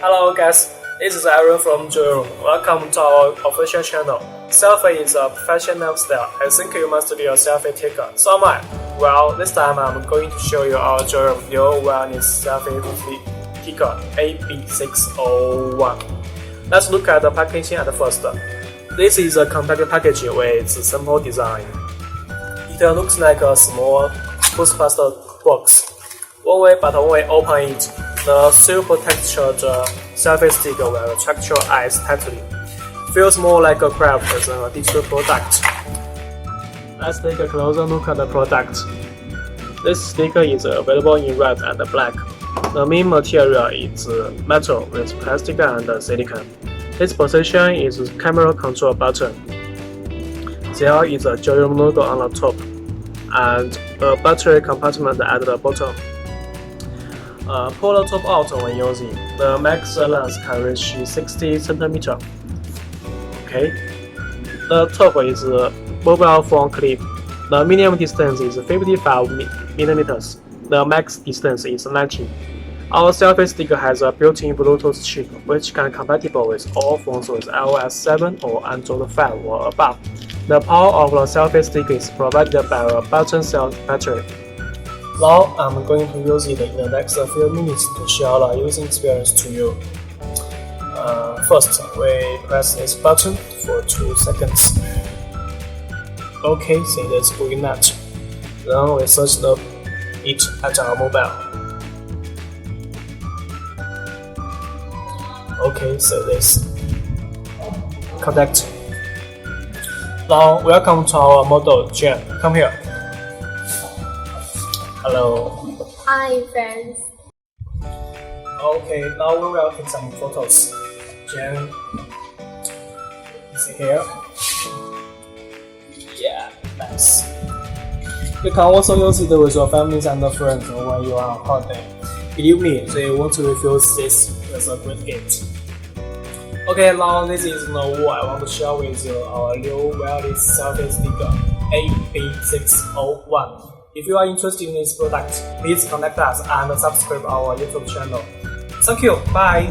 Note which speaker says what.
Speaker 1: Hello guys, this is Aaron from Joe. Welcome to our official channel. Selfie is a professional style. I think you must be a selfie taker. So am I. Well, this time I'm going to show you our Joe new wellness selfie taker AB601. Let's look at the packaging at first. This is a compact package with simple design. It looks like a small toothpaste box. When we open it, the super textured selfie stick will attract your eyes tightly. Feels more like a craft than a digital product. Let's take a closer look at the product. This sticker is available in red and black. The main material is metal with plastic and silicone. Its position is camera control button. There is a Joyum logo on the top and a battery compartment at the bottom. Pull the top out when using. The max length can reach 60 cm. Okay. The top is a mobile phone clip. The minimum distance is 55 mm. The max distance is 90. Our selfie stick has a built-in Bluetooth chip, which can compatible with all phones with iOS 7 or Android 5 or above. The power of the selfie stick is provided by a button-cell battery. Now I'm going to use it in the next few minutes to share the using experience to you. First, we press this button for 2 seconds. Okay, so that's doing that. Then we search it at our mobile. Okay, so this. Connect. Now welcome to our model, Jen. Come here. Hello.
Speaker 2: Hi friends.
Speaker 1: Okay, now we will take some photos. Jen, is it here? Yeah, nice. You can also use it with your families and friends when you are on holiday. Believe me, they won't refuse this as a great gift. Okay, now this is all I want to share with you our new wireless selfie sticker AB601. If you are interested in this product, please contact us and subscribe our YouTube channel. Thank you, bye!